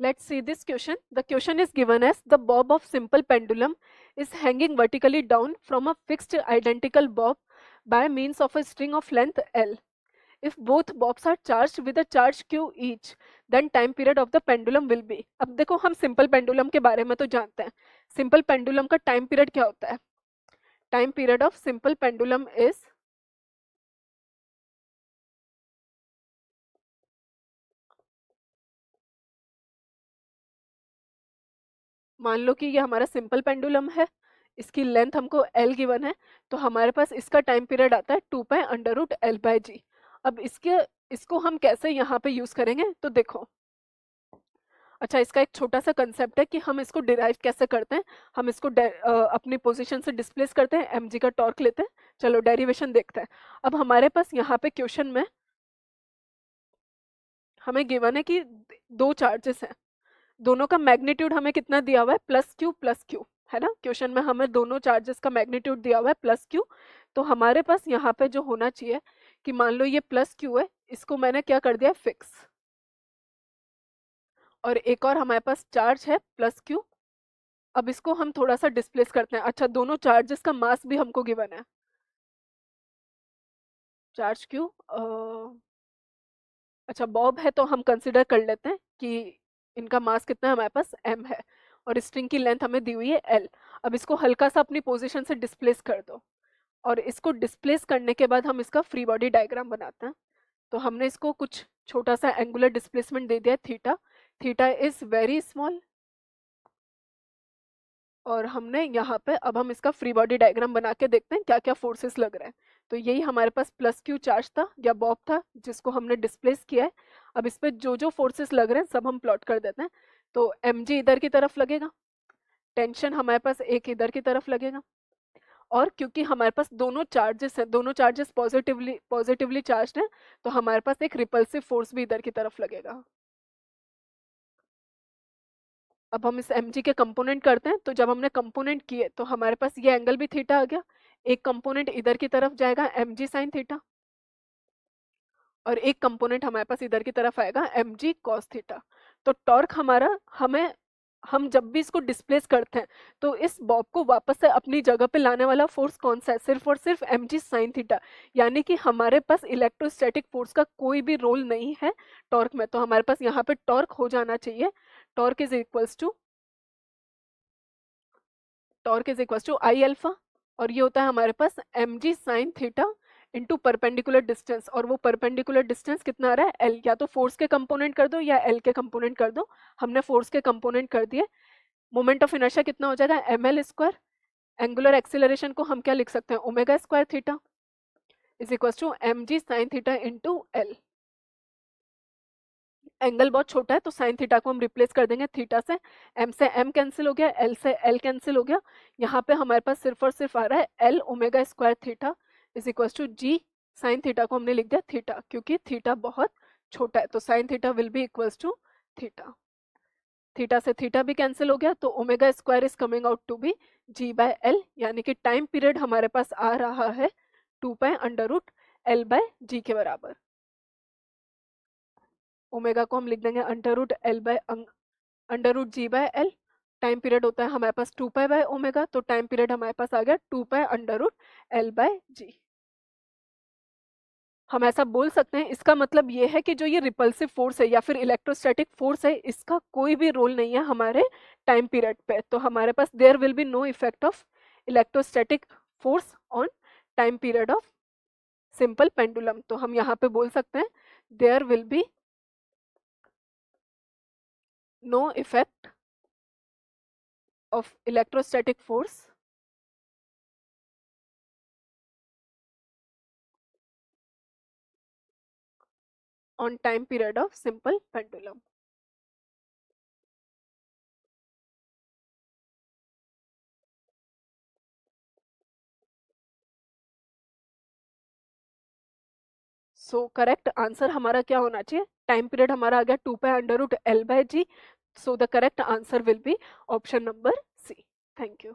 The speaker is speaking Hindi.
Let's see this question. The question is given as the bob of simple pendulum is hanging vertically down from a fixed identical bob by means of a string of length L. If both bobs are charged with a charge Q each, then time period of the pendulum will be. अब देखो हम सिंपल पेंडुलम के बारे में तो जानते हैं. सिंपल पेंडुलम का टाइम पीरियड क्या होता है? Time period of simple pendulum is, मान लो कि ये हमारा सिंपल पेंडुलम है, इसकी लेंथ हमको L गिवन है, तो हमारे पास इसका टाइम पीरियड आता है 2 pi under root L by g. अब इसको हम कैसे यहाँ पे यूज करेंगे तो देखो, अच्छा इसका एक छोटा सा कंसेप्ट है कि हम इसको डिराइव कैसे करते हैं. हम इसको अपनी पोजीशन से डिस्प्लेस करते हैं, mg का टॉर्क लेते हैं. चलो डेरिवेशन देखते हैं. अब हमारे पास यहाँ पे क्वेश्चन में हमें गिवन है कि दो चार्जेस हैं, दोनों का मैग्नीट्यूड हमें कितना दिया हुआ है, प्लस क्यू, है ना. क्वेश्चन में हमें दोनों चार्जेस का मैग्नीट्यूड दिया हुआ है प्लस क्यू. तो हमारे पास यहाँ पे जो होना चाहिए कि मान लो ये प्लस क्यू है, इसको मैंने क्या कर दिया फिक्स, और एक और हमारे पास चार्ज है प्लस क्यू. अब इसको हम थोड़ा सा डिस्प्लेस करते हैं. अच्छा दोनों चार्जेस का मास भी हमको गिवन है, चार्ज क्यू. अच्छा बॉब है तो हम कंसिडर कर लेते हैं कि इनका मास कितना है, हमारे पास m है, और स्ट्रिंग की लेंथ हमें दी हुई है l. अब इसको हल्का सा अपनी पोजीशन से डिस्प्लेस कर दो, और इसको डिस्प्लेस करने के बाद हम इसका फ्री बॉडी डायग्राम बनाते हैं. तो हमने इसको कुछ छोटा सा एंगुलर डिस्प्लेसमेंट दे दिया है theta. Theta is very small, और हमने यहाँ पे अब हम इसका फ्री बॉडी डायग्राम बना के देखते हैं क्या क्या फोर्सेस लग रहे हैं. तो यही हमारे पास प्लस क्यू चार्ज था या बॉब था जिसको हमने डिस्प्लेस किया है. अब इस पे जो जो फोर्सेस लग रहे हैं सब हम प्लॉट कर देते हैं. तो mg इधर की तरफ लगेगा, टेंशन हमारे पास एक इधर की तरफ लगेगा, और क्योंकि हमारे पास दोनों चार्जेस हैं, दोनों चार्जेस पॉजिटिवली चार्ज्ड हैं, तो हमारे पास एक रिपल्सिव फोर्स भी इधर की तरफ लगेगा. अब हम इस mg के कंपोनेंट करते हैं. तो जब हमने कंपोनेंट किए तो हमारे पास ये एंगल भी थीटा आ गया. एक कंपोनेंट इधर की तरफ जाएगा mg साइन थीटा, और एक कंपोनेंट हमारे पास इधर की तरफ आएगा mg cos थीटा. तो टॉर्क हमारा हम जब भी इसको डिस्प्लेस करते हैं तो इस बॉब को वापस से अपनी जगह पे लाने वाला फोर्स कौन सा है, सिर्फ और सिर्फ mg साइन थीटा. यानी कि हमारे पास इलेक्ट्रोस्टैटिक फोर्स का कोई भी रोल नहीं है टॉर्क में. तो हमारे पास यहाँ पे टॉर्क हो जाना चाहिए, torque is equals to I alpha, और ये होता है हमारे पास mg sine theta into perpendicular distance. और वो परपेंडिकुलर डिस्टेंस कितना आ रहा है l. या तो फोर्स के कंपोनेंट कर दो या l के कंपोनेंट कर दो. हमने फोर्स के कंपोनेंट कर दिए. मोमेंट ऑफ इनर्शिया कितना हो जाएगा ml स्क्वायर. एंगुलर एक्सीलरेशन को हम क्या लिख सकते हैं, omega square theta is equal to mg sine theta into l. Angle बहुत छोटा है तो साइन थीटा को हम रिप्लेस कर देंगे थीटा से. m से m कैंसिल हो गया, l से l कैंसिल हो गया. यहाँ पे हमारे पास सिर्फ और सिर्फ आ रहा है l omega square theta is equal to g sine theta को हमने लिख दिया थीटा, क्योंकि थीटा बहुत छोटा है. तो sine theta will be equals to theta. Theta से थीटा भी कैंसिल हो गया, तो omega square is coming out to be g by l. यानी कि टाइम पीरियड हमारे पास आ रहा है 2 pi under root l by g के बराबर. ओमेगा को हम लिख देंगे under root g by l. Time period होता है हमारे पास 2 पाई बाय ओमेगा, तो टाइम पीरियड हमारे पास आ गया 2 pi under root L by g. हम ऐसा बोल सकते हैं, इसका मतलब ये है कि जो ये रिपल्सिव फोर्स है या फिर इलेक्ट्रोस्टैटिक फोर्स है, इसका कोई भी रोल नहीं है हमारे टाइम पीरियड पे. तो हमारे पास there will be no effect of electrostatic force on time period of simple pendulum. तो हम यहाँ पे बोल सकते हैं there will be no effect of electrostatic force on time period of simple pendulum. So correct answer हमारा क्या होना चाहिए, टाइम पीरियड हमारा आ गया 2 pi under root L by G. So the correct answer will be option number C. Thank you.